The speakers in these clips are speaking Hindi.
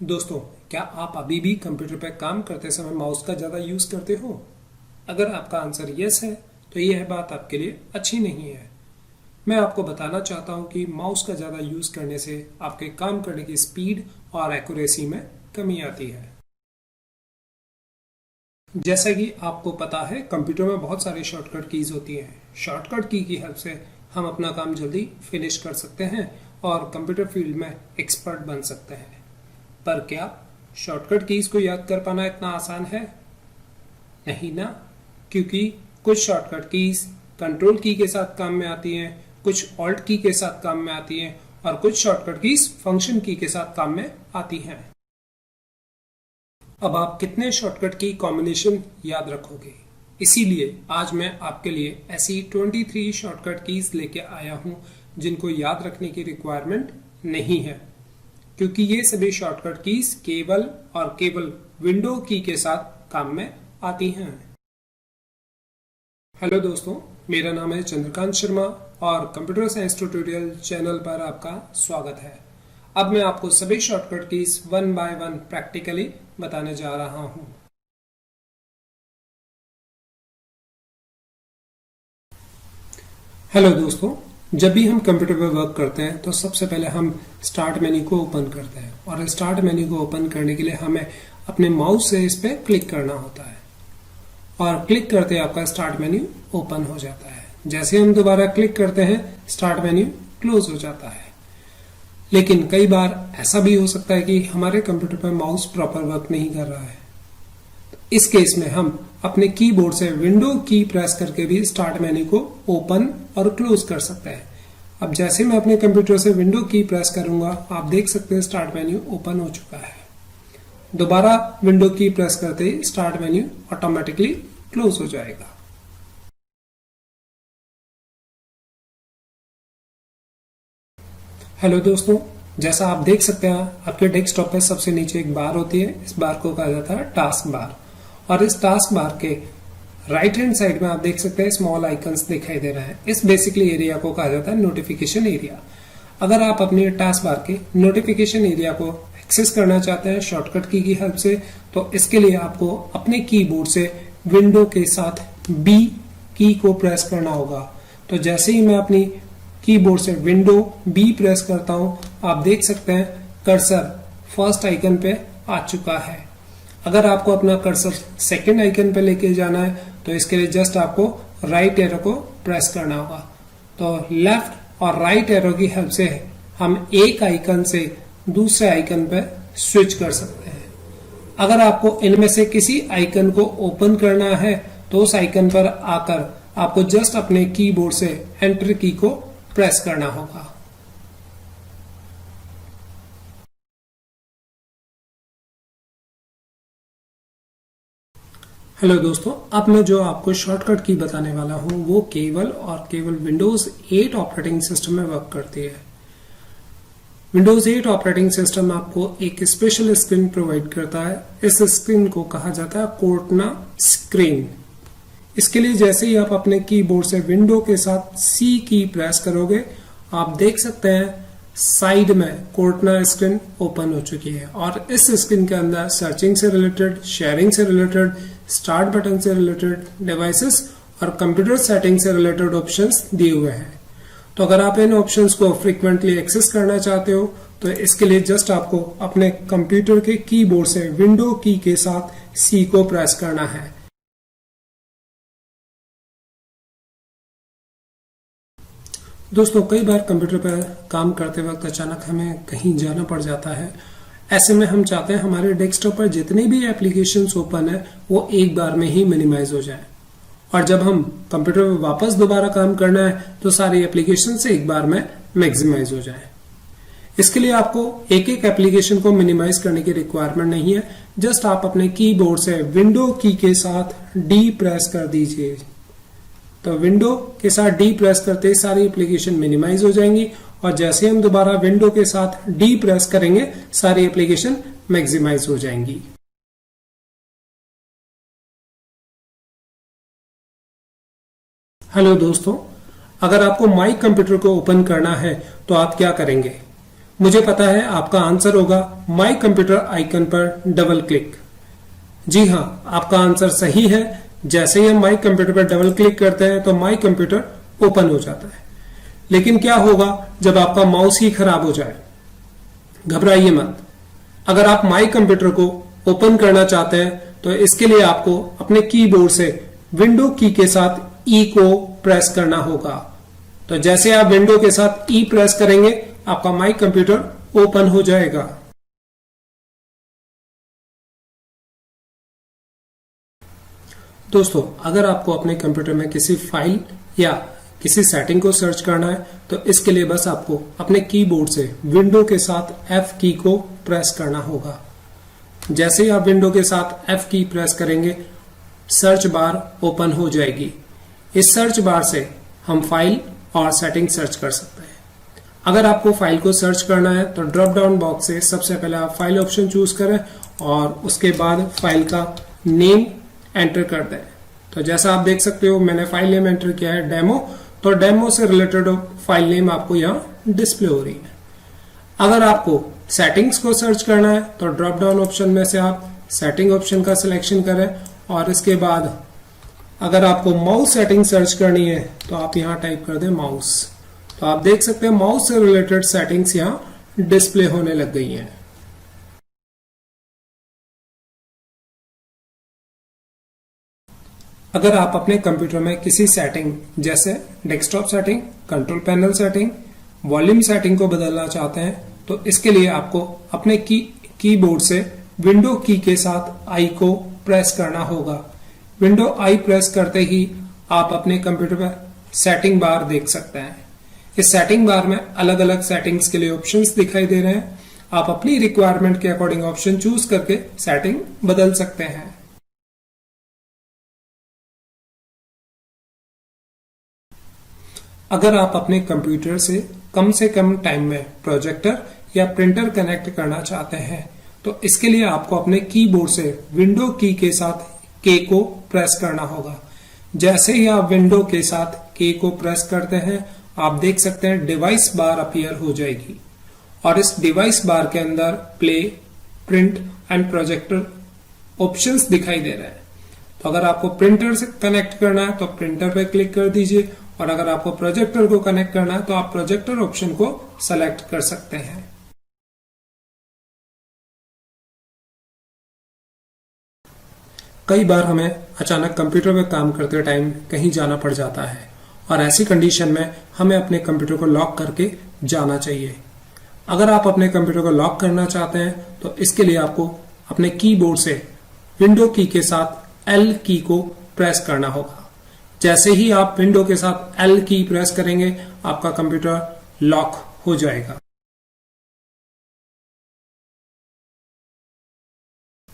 दोस्तों, क्या आप अभी भी कंप्यूटर पर काम करते समय माउस का ज़्यादा यूज़ करते हो? अगर आपका आंसर यस है तो यह बात आपके लिए अच्छी नहीं है। मैं आपको बताना चाहता हूं कि माउस का ज़्यादा यूज़ करने से आपके काम करने की स्पीड और एक्यूरेसी में कमी आती है। जैसा कि आपको पता है, कंप्यूटर में बहुत सारी शॉर्टकट कीज़ होती हैं। शॉर्टकट की हेल्प से हम अपना काम जल्दी फिनिश कर सकते हैं और कंप्यूटर फील्ड में एक्सपर्ट बन सकते हैं। पर क्या शॉर्टकट कीज को याद कर पाना इतना आसान है? नहीं ना, क्योंकि कुछ शॉर्टकट कीज कंट्रोल की के साथ काम में आती हैं, कुछ ऑल्ट की के साथ काम में आती हैं और कुछ शॉर्टकट कीज फंक्शन की के साथ काम में आती हैं। अब आप कितने शॉर्टकट की कॉम्बिनेशन याद रखोगे? इसीलिए आज मैं आपके लिए ऐसी 23 शॉर्टकट कीज लेके आया हूं जिनको याद रखने की रिक्वायरमेंट नहीं है, क्योंकि ये सभी शॉर्टकट कीज केवल और केवल विंडो की के साथ काम में आती हैं। हेलो दोस्तों, मेरा नाम है चंद्रकांत शर्मा और कंप्यूटर साइंस ट्यूटोरियल चैनल पर आपका स्वागत है। अब मैं आपको सभी shortcut keys one by one practically बताने जा रहा हूं। हेलो दोस्तों, जब भी हम कंप्यूटर पर वर्क करते हैं तो सबसे पहले हम स्टार्ट मेन्यू को ओपन करते हैं और स्टार्ट मेन्यू को ओपन करने के लिए हमें अपने माउस से इस पर क्लिक करना होता है और क्लिक करते ही आपका स्टार्ट मेन्यू ओपन हो जाता है। जैसे हम दोबारा क्लिक करते हैं, स्टार्ट मेन्यू क्लोज हो जाता है। लेकिन कई बार ऐसा भी हो सकता है कि हमारे कंप्यूटर पर माउस प्रॉपर वर्क नहीं कर रहा है। इस केस में हम अपने कीबोर्ड से विंडो की प्रेस करके भी स्टार्ट मेन्यू को ओपन और क्लोज कर सकते हैं। अब जैसे मैं अपने कंप्यूटर से विंडो की प्रेस करूंगा, आप देख सकते हैं स्टार्ट मेन्यू ओपन हो चुका है। दोबारा विंडो की प्रेस करते ही स्टार्ट मेन्यू ऑटोमेटिकली क्लोज हो जाएगा। हेलो दोस्तों, जैसा आप देख सकते हैं, आपके डेस्कटॉप पे सबसे नीचे एक बार होती है। इस बार को कहा जाता है टास्क बार और इस टास्क बार के राइट हैंड साइड में आप देख सकते हैं स्मॉल आइकन्स दिखाई दे रहे हैं। इस बेसिकली एरिया को कहा जाता है नोटिफिकेशन एरिया। अगर आप अपने टास्क बार के नोटिफिकेशन एरिया को एक्सेस करना चाहते हैं शॉर्टकट की हेल्प से, तो इसके लिए आपको अपने कीबोर्ड से विंडो के साथ बी की को प्रेस करना होगा। तो जैसे ही मैं अपनी कीबोर्ड से विंडो बी प्रेस करता हूं, आप देख सकते हैं कर्सर फर्स्ट आइकन पे आ चुका है। अगर आपको अपना कर्सर सेकंड आइकन पे लेके जाना है तो इसके लिए जस्ट आपको राइट एरो को प्रेस करना होगा। तो लेफ्ट और राइट एरो की हेल्प से हम एक आइकन से दूसरे आइकन पे स्विच कर सकते हैं। अगर आपको इनमें से किसी आइकन को ओपन करना है तो उस आइकन पर आकर आपको जस्ट अपने कीबोर्ड से एंटर की को प्रेस करना होगा। हेलो दोस्तों, अब मैं जो आपको शॉर्टकट की बताने वाला हूं वो केवल और केवल विंडोज 8 ऑपरेटिंग सिस्टम में वर्क करती है। विंडोज 8 ऑपरेटिंग सिस्टम आपको एक स्पेशल स्क्रीन प्रोवाइड करता है। इस स्क्रीन को कहा जाता है कोर्टना स्क्रीन। इसके लिए जैसे ही आप अपने कीबोर्ड से विंडो के साथ सी की प्रेस करोगे, आप देख सकते हैं साइड में कोर्टना स्क्रीन ओपन हो चुकी है और इस स्क्रीन के अंदर सर्चिंग से रिलेटेड, शेयरिंग से रिलेटेड, स्टार्ट बटन से रिलेटेड, डिवाइसेस और कंप्यूटर सेटिंग से रिलेटेड ऑप्शंस दिए हुए हैं। तो अगर आप इन ऑप्शंस को फ्रीक्वेंटली एक्सेस करना चाहते हो तो इसके लिए जस्ट आपको अपने कंप्यूटर के कीबोर्ड से विंडो की के साथ सी को प्रेस करना है। दोस्तों, कई बार कंप्यूटर पर काम करते वक्त अचानक हमें कहीं जाना पड़ जाता है। ऐसे में हम चाहते हैं हमारे डेस्कटॉप पर जितने भी एप्लीकेशंस ओपन है वो एक बार में ही मिनिमाइज हो जाए और जब हम कंप्यूटर पर वापस दोबारा काम करना है तो सारी एप्लीकेशन से एक बार में मैक्सिमाइज हो जाए। इसके लिए आपको एक एक एप्लीकेशन को मिनिमाइज करने की रिक्वायरमेंट नहीं है। जस्ट आप अपने कीबोर्ड से विंडो की के साथ डी प्रेस कर दीजिए। तो विंडो के साथ डी प्रेस करते ही सारी एप्लीकेशन मिनिमाइज हो जाएंगी और जैसे हम दोबारा विंडो के साथ डी प्रेस करेंगे सारी एप्लीकेशन मैक्सिमाइज हो जाएंगी। हेलो दोस्तों, अगर आपको माई कंप्यूटर को ओपन करना है तो आप क्या करेंगे? मुझे पता है आपका आंसर होगा माई कंप्यूटर आइकन पर डबल क्लिक। जी हाँ, आपका आंसर सही है। जैसे ही हम माई कंप्यूटर पर डबल क्लिक करते हैं तो माई कंप्यूटर ओपन हो जाता है। लेकिन क्या होगा जब आपका माउस ही खराब हो जाए? घबराइए मत। अगर आप माई कंप्यूटर को ओपन करना चाहते हैं तो इसके लिए आपको अपने कीबोर्ड से विंडो की के साथ ई को प्रेस करना होगा। तो जैसे आप विंडो के साथ ई प्रेस करेंगे आपका माई कंप्यूटर ओपन हो जाएगा। दोस्तों, अगर आपको अपने कंप्यूटर में किसी फाइल या किसी सेटिंग को सर्च करना है तो इसके लिए बस आपको अपने कीबोर्ड से विंडो के साथ एफ की को प्रेस करना होगा। जैसे ही आप विंडो के साथ एफ की प्रेस करेंगे सर्च बार ओपन हो जाएगी। इस सर्च बार से हम फाइल और सेटिंग सर्च कर सकते हैं। अगर आपको फाइल को सर्च करना है तो ड्रॉप डाउन बॉक्स से सबसे पहले आप फाइल ऑप्शन चूज करें और उसके बाद फाइल का नेम एंटर कर दें। तो जैसा आप देख सकते हो मैंने फाइल नेम एंटर किया है डेमो। तो डेमो से रिलेटेड फाइल नेम आपको यहाँ डिस्प्ले हो रही है। अगर आपको सेटिंग्स को सर्च करना है तो ड्रॉप डाउन ऑप्शन में से आप सेटिंग ऑप्शन का सिलेक्शन करें और इसके बाद अगर आपको माउस सेटिंग सर्च करनी है तो आप यहाँ टाइप कर दें माउस। तो आप देख सकते हैं माउस से रिलेटेड सेटिंग्स यहाँ डिस्प्ले होने लग गई हैं। अगर आप अपने कंप्यूटर में किसी सेटिंग जैसे desktop setting, control panel setting, volume setting को बदलना चाहते हैं तो इसके लिए आपको अपने कीबोर्ड से विंडो की के साथ आई को प्रेस करना होगा। विंडो आई प्रेस करते ही आप अपने कंप्यूटर पर सेटिंग बार देख सकते हैं। इस सेटिंग बार में अलग अलग सेटिंग्स के लिए ऑप्शंस दिखाई दे रहे हैं। आप अपनी रिक्वायरमेंट के अकॉर्डिंग ऑप्शन चूज करके सेटिंग बदल सकते हैं। अगर आप अपने कंप्यूटर से कम टाइम में प्रोजेक्टर या प्रिंटर कनेक्ट करना चाहते हैं तो इसके लिए आपको अपने कीबोर्ड से विंडो की के साथ के को प्रेस करना होगा। जैसे ही आप विंडो के साथ के को प्रेस करते हैं आप देख सकते हैं डिवाइस बार अपीयर हो जाएगी और इस डिवाइस बार के अंदर play, print and projector options दिखाई दे रहे हैं। तो अगर आपको प्रिंटर से कनेक्ट करना है तो प्रिंटर पे क्लिक कर दीजिए और अगर आपको प्रोजेक्टर को कनेक्ट करना है तो आप प्रोजेक्टर ऑप्शन को सेलेक्ट कर सकते हैं। कई बार हमें अचानक कंप्यूटर में काम करते टाइम कहीं जाना पड़ जाता है और ऐसी कंडीशन में हमें अपने कंप्यूटर को लॉक करके जाना चाहिए। अगर आप अपने कंप्यूटर को लॉक करना चाहते हैं तो इसके लिए आपको अपने कीबोर्ड से विंडो की के साथ एल की को प्रेस करना होगा। जैसे ही आप विंडो के साथ एल की प्रेस करेंगे आपका कंप्यूटर लॉक हो जाएगा।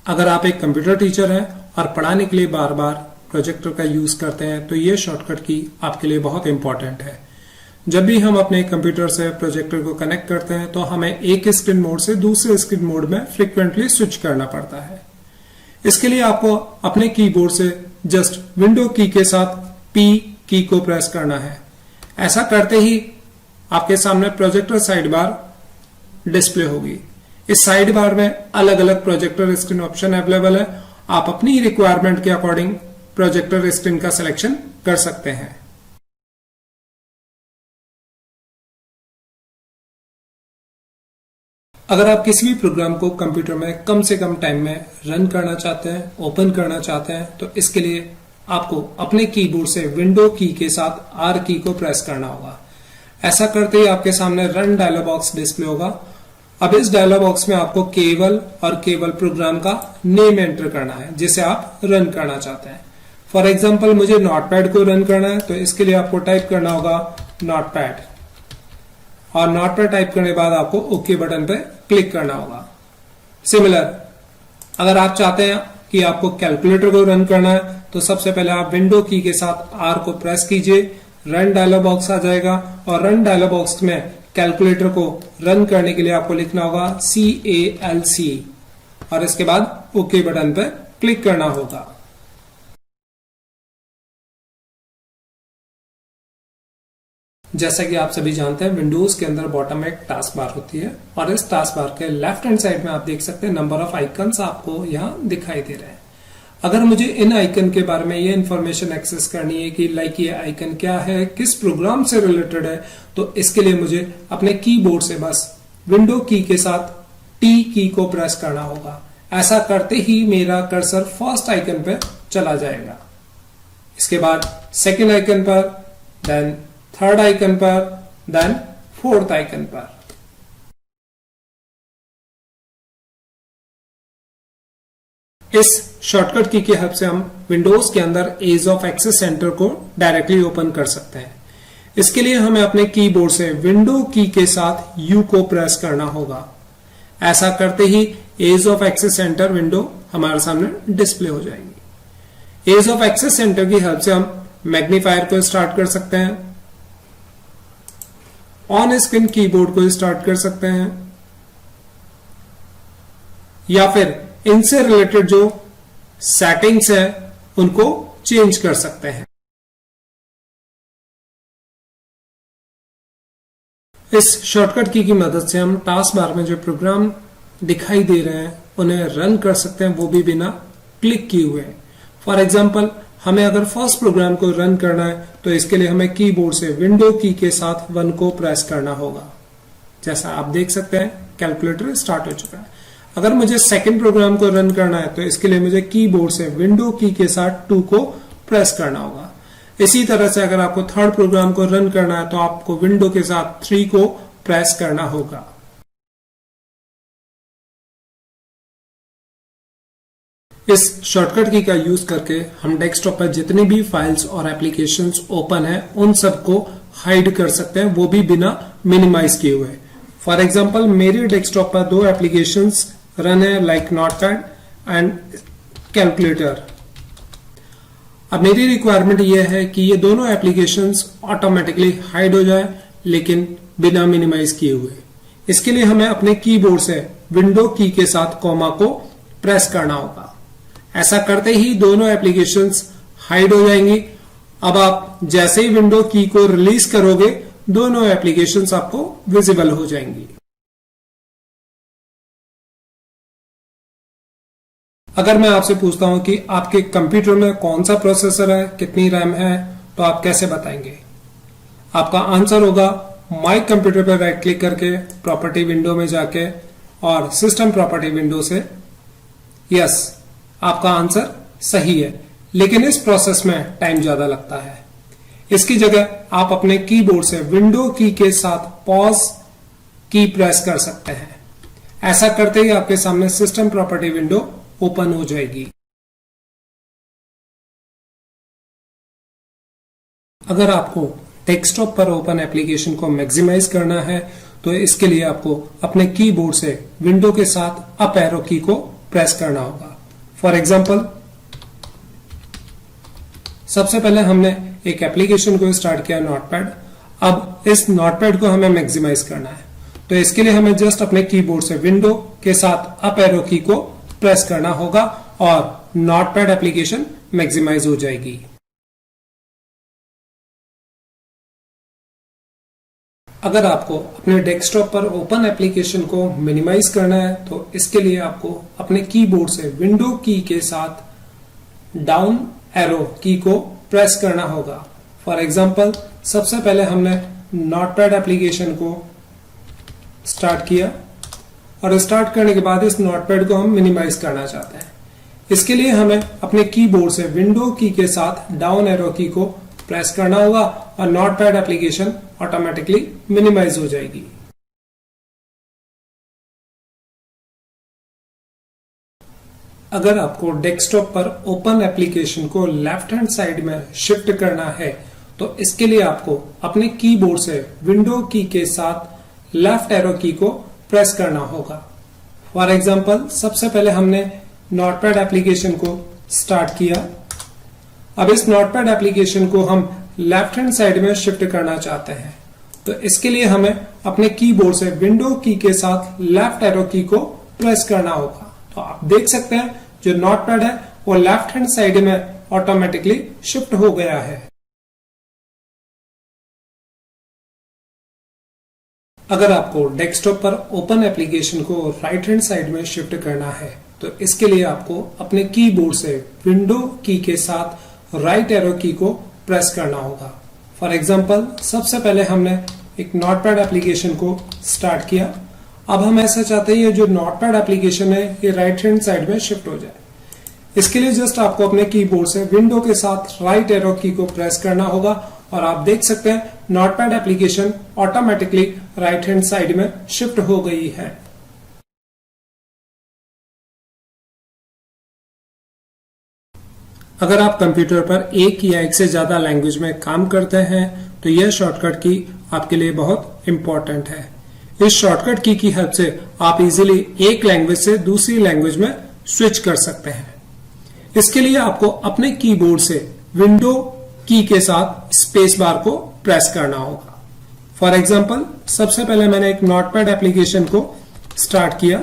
अगर आप एक कंप्यूटर टीचर हैं और पढ़ाने के लिए बार बार प्रोजेक्टर का यूज करते हैं तो ये शॉर्टकट की आपके लिए बहुत इंपॉर्टेंट है। जब भी हम अपने कंप्यूटर से प्रोजेक्टर को कनेक्ट करते हैं तो हमें एक स्क्रीन मोड से दूसरे स्क्रीन मोड में फ्रिक्वेंटली स्विच करना पड़ता है। इसके लिए आपको अपने कीबोर्ड से जस्ट विंडो की के साथ पी की को प्रेस करना है। ऐसा करते ही आपके सामने प्रोजेक्टर साइड बार डिस्प्ले होगी। इस साइड बार में अलग अलग प्रोजेक्टर स्क्रीन ऑप्शन अवेलेबल है। आप अपनी रिक्वायरमेंट के अकॉर्डिंग प्रोजेक्टर स्क्रीन का सिलेक्शन कर सकते हैं। अगर आप किसी भी प्रोग्राम को कंप्यूटर में कम से कम टाइम में रन करना चाहते हैं, ओपन करना चाहते हैं तो इसके लिए आपको अपने कीबोर्ड से विंडो की के साथ आर की को प्रेस करना होगा। ऐसा करते ही आपके सामने रन डायलॉग बॉक्स डिस्प्ले होगा। अब इस डायलॉग बॉक्स में आपको केवल और केवल प्रोग्राम का नेम एंटर करना है जिसे आप रन करना चाहते हैं। फॉर एग्जाम्पल मुझे नोटपैड को रन करना है तो इसके लिए आपको टाइप करना होगा नोटपैड और नोटपैड टाइप करने के बाद आपको ओके बटन पे क्लिक करना होगा। सिमिलर अगर आप चाहते हैं कि आपको कैलकुलेटर को रन करना है तो सबसे पहले आप विंडो की के साथ आर को प्रेस कीजिए, रन डायलॉग बॉक्स आ जाएगा और रन डायलॉग बॉक्स में कैलकुलेटर को रन करने के लिए आपको लिखना होगा CALC और इसके बाद ओके बटन पर क्लिक करना होगा। जैसा कि आप सभी जानते हैं विंडोज के अंदर बॉटम में एक टास्क बार होती है और इस टास्क बार के लेफ्ट हैंड साइड में आप देख सकते हैं नंबर ऑफ आइकन्स आपको यहाँ दिखाई दे रहे हैं। अगर मुझे इन आइकन के बारे में ये इन्फॉर्मेशन एक्सेस करनी है कि लाइक ये आइकन क्या है, किस प्रोग्राम से रिलेटेड है, तो इसके लिए मुझे अपने कीबोर्ड से बस विंडो की के साथ टी की को प्रेस करना होगा। ऐसा करते ही मेरा कर्सर फर्स्ट आइकन पे चला जाएगा, इसके बाद सेकेंड आइकन पर, देन थर्ड आइकन पर, देन फोर्थ आइकन पर। इस शॉर्टकट की हेल्प से हम विंडोज के अंदर एज ऑफ एक्सेस सेंटर को डायरेक्टली ओपन कर सकते हैं। इसके लिए हमें अपने कीबोर्ड से विंडो की के साथ यू को प्रेस करना होगा। ऐसा करते ही ease of access centre window हमारे सामने डिस्प्ले हो जाएगी। एज ऑफ एक्सेस सेंटर की हेल्प से हम मैग्नीफायर को स्टार्ट कर सकते हैं, ऑन स्क्रीन कीबोर्ड को स्टार्ट कर सकते हैं, या फिर इनसे रिलेटेड जो सेटिंग्स है उनको चेंज कर सकते हैं। इस शॉर्टकट की मदद से हम टास्क बार में जो प्रोग्राम दिखाई दे रहे हैं उन्हें रन कर सकते हैं, वो भी बिना क्लिक किए हुए। फॉर एग्जाम्पल, हमें अगर फर्स्ट प्रोग्राम को रन करना है तो इसके लिए हमें कीबोर्ड से विंडो की के साथ 1 को प्रेस करना होगा। जैसा आप देख सकते हैं कैलकुलेटर स्टार्ट हो चुका है। अगर मुझे सेकंड प्रोग्राम को रन करना है तो इसके लिए मुझे कीबोर्ड से विंडो की के साथ 2 को प्रेस करना होगा। इसी तरह से अगर आपको थर्ड प्रोग्राम को रन करना है तो आपको विंडो के साथ 3 को प्रेस करना होगा। इस शॉर्टकट की का यूज करके हम डेस्कटॉप पर जितनी भी फाइल्स और एप्लीकेशंस ओपन है उन सबको हाइड कर सकते हैं, वो भी बिना मिनिमाइज किए हुए। फॉर एग्जांपल, मेरे डेस्कटॉप पर 2 एप्लीकेशंस रन है, लाइक नोटपैड एंड कैलकुलेटर। अब मेरी रिक्वायरमेंट यह है कि ये दोनों एप्लीकेशंस ऑटोमेटिकली हाइड हो जाए, लेकिन बिना मिनिमाइज किए हुए। इसके लिए हमें अपने कीबोर्ड से विंडो की के साथ कॉमा को प्रेस करना होगा। ऐसा करते ही दोनों एप्लीकेशंस हाइड हो जाएंगी। अब आप जैसे ही विंडो की को रिलीज करोगे दोनों एप्लीकेशंस आपको विजिबल हो जाएंगी। अगर मैं आपसे पूछता हूं कि आपके कंप्यूटर में कौन सा प्रोसेसर है, कितनी रैम है, तो आप कैसे बताएंगे? आपका आंसर होगा माई कंप्यूटर पर राइट क्लिक करके प्रॉपर्टी विंडो में जाके और सिस्टम प्रॉपर्टी विंडो से। यस, आपका आंसर सही है, लेकिन इस प्रोसेस में टाइम ज्यादा लगता है। इसकी जगह आप अपने कीबोर्ड से विंडो की के साथ पॉज की प्रेस कर सकते हैं। ऐसा करते ही आपके सामने सिस्टम प्रॉपर्टी विंडो ओपन हो जाएगी। अगर आपको डेस्कटॉप पर ओपन एप्लीकेशन को मैक्सिमाइज करना है तो इसके लिए आपको अपने कीबोर्ड से विंडो के साथ अप एरो की को प्रेस करना होगा। फॉर एग्जाम्पल, सबसे पहले हमने एक एप्लीकेशन को स्टार्ट किया नोटपैड। अब इस नोटपैड को हमें मैक्सिमाइज करना है, तो इसके लिए हमें जस्ट अपने कीबोर्ड से विंडो के साथ अप एरो की को प्रेस करना होगा और नोटपैड एप्लीकेशन मैक्सिमाइज हो जाएगी। अगर आपको अपने डेस्कटॉप पर ओपन एप्लीकेशन को मिनिमाइज करना है तो इसके लिए आपको अपने कीबोर्ड से विंडो की के साथ डाउन एरो की को प्रेस करना होगा। फॉर एग्जाम्पल, सबसे पहले हमने नोटपैड एप्लीकेशन को स्टार्ट किया और स्टार्ट करने के बाद इस नोटपैड को हम मिनिमाइज करना चाहते हैं। इसके लिए हमें अपने कीबोर्ड से विंडो की के साथ डाउन एरो की को प्रेस करना होगा और नोटपैड एप्लीकेशन ऑटोमेटिकली मिनिमाइज हो जाएगी। अगर आपको डेस्कटॉप पर ओपन एप्लीकेशन को लेफ्ट हैंड साइड में शिफ्ट करना है तो इसके लिए आपको अपने कीबोर्ड से विंडो की के साथ लेफ्ट एरो की को प्रेस करना होगा। फॉर एग्जाम्पल, सबसे पहले हमने नोटपैड एप्लीकेशन को स्टार्ट किया। अब इस नोटपैड एप्लीकेशन को हम लेफ्ट हैंड साइड में शिफ्ट करना चाहते हैं, तो इसके लिए हमें अपने कीबोर्ड से विंडो की के साथ लेफ्ट एरो की को प्रेस करना होगा। तो आप देख सकते हैं जो नोटपैड है वो लेफ्ट हैंड साइड में ऑटोमेटिकली शिफ्ट हो गया है। अगर आपको डेस्कटॉप पर ओपन एप्लीकेशन को राइट हैंड साइड में शिफ्ट करना है तो इसके लिए आपको अपने कीबोर्ड से विंडो की के साथ राइट एरो की को प्रेस करना होगा। फॉर एग्जांपल सबसे पहले हमने एक नोटपैड एप्लीकेशन को स्टार्ट किया। अब हम ऐसा चाहते हैं ये जो नोटपैड एप्लीकेशन है ये राइट हैंड साइड में शिफ्ट हो जाए। इसके लिए जस्ट आपको अपने कीबोर्ड से विंडो के साथ राइट एरो की को प्रेस करना होगा और आप देख सकते हैं notepad application automatically right hand side में शिफ्ट हो गई है। अगर आप कंप्यूटर पर एक या एक से ज्यादा लैंग्वेज में काम करते हैं तो यह शॉर्टकट की आपके लिए बहुत इंपॉर्टेंट है। इस शॉर्टकट की हेल्प से आप इजीली एक लैंग्वेज से दूसरी लैंग्वेज में स्विच कर सकते हैं। इसके लिए आपको अपने कीबोर्ड से विंडो की के साथ स्पेस बार को प्रेस करना होगा। फॉर एग्जांपल सबसे पहले मैंने एक नोटपैड एप्लीकेशन को स्टार्ट किया।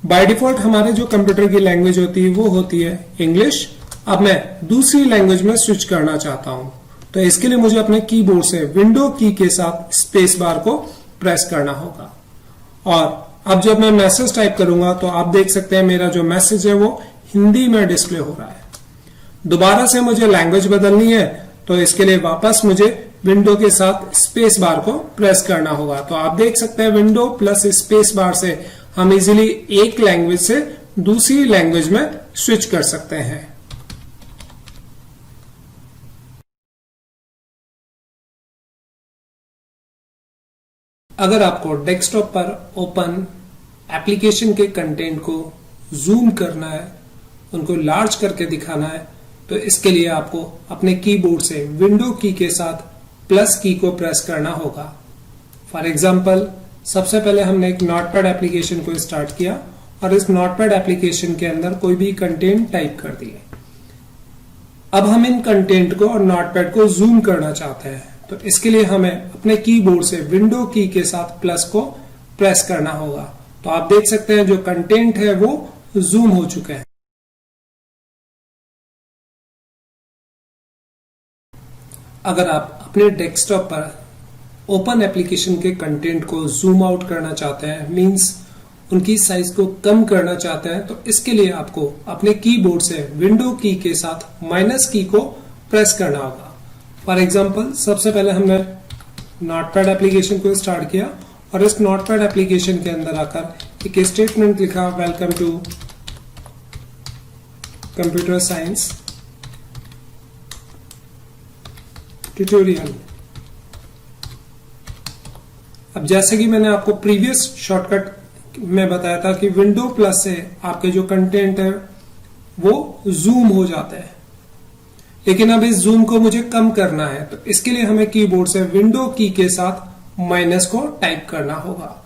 बाय डिफॉल्ट हमारे जो कंप्यूटर की लैंग्वेज होती है वो होती है इंग्लिश। अब मैं दूसरी लैंग्वेज में स्विच करना चाहता हूं तो इसके लिए मुझे अपने कीबोर्ड से विंडो की के साथ स्पेस बार को प्रेस करना होगा। और अब जब मैं मैसेज टाइप करूंगा तो आप देख सकते हैं मेरा जो मैसेज है वो हिंदी में डिस्प्ले हो रहा है। दोबारा से मुझे लैंग्वेज बदलनी है तो इसके लिए वापस मुझे विंडो के साथ स्पेस बार को प्रेस करना होगा। तो आप देख सकते हैं विंडो प्लस स्पेस बार से हम इजीली एक लैंग्वेज से दूसरी लैंग्वेज में स्विच कर सकते हैं। अगर आपको डेस्कटॉप पर ओपन एप्लीकेशन के कंटेंट को जूम करना है, उनको लार्ज करके दिखाना है तो इसके लिए आपको अपने कीबोर्ड से विंडो की के साथ प्लस की को प्रेस करना होगा। फॉर एग्जांपल सबसे पहले हमने एक नोटपैड एप्लीकेशन को स्टार्ट किया और इस नोटपैड एप्लीकेशन के अंदर कोई भी कंटेंट टाइप कर दिए। अब हम इन कंटेंट को और नोटपैड को जूम करना चाहते हैं तो इसके लिए हमें अपने कीबोर्ड से विंडो की के साथ प्लस को प्रेस करना होगा। तो आप देख सकते हैं जो कंटेंट है वो जूम हो चुका है। अगर आप अपने डेस्कटॉप पर ओपन एप्लीकेशन के कंटेंट को जूम आउट करना चाहते हैं, मींस उनकी साइज को कम करना चाहते हैं, तो इसके लिए आपको अपने कीबोर्ड से विंडो की के साथ माइनस की को प्रेस करना होगा। फॉर एग्जांपल सबसे पहले हमने नोटपैड एप्लीकेशन को स्टार्ट किया और इस नोटपैड एप्लीकेशन के अंदर आकर एक स्टेटमेंट लिखा, welcome to computer science tutorial. अब जैसे कि मैंने आपको प्रीवियस शॉर्टकट में बताया था कि विंडो प्लस से आपके जो कंटेंट है वो जूम हो जाते हैं, लेकिन अब इस जूम को मुझे कम करना है तो इसके लिए हमें कीबोर्ड से विंडो की के साथ माइनस को टाइप करना होगा।